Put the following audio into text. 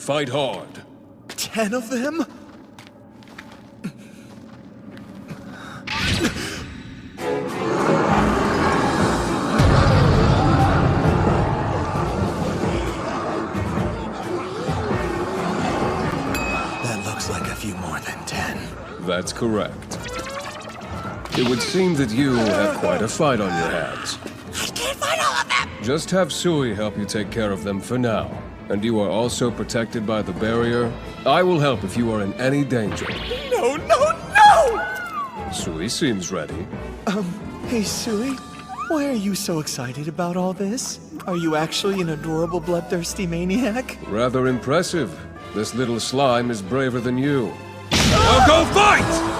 fight hard. 10 of them? That looks like a few more than 10. That's correct. It would seem that you have quite a fight on your hands. I can't fight all of them! Just have Sui help you take care of them for now. And you are also protected by the barrier. I will help if you are in any danger. No, no, no! Sui seems ready. Hey, Sui. Why are you so excited about all this? Are you actually an adorable bloodthirsty maniac? Rather impressive. This little slime is braver than you. Now go fight!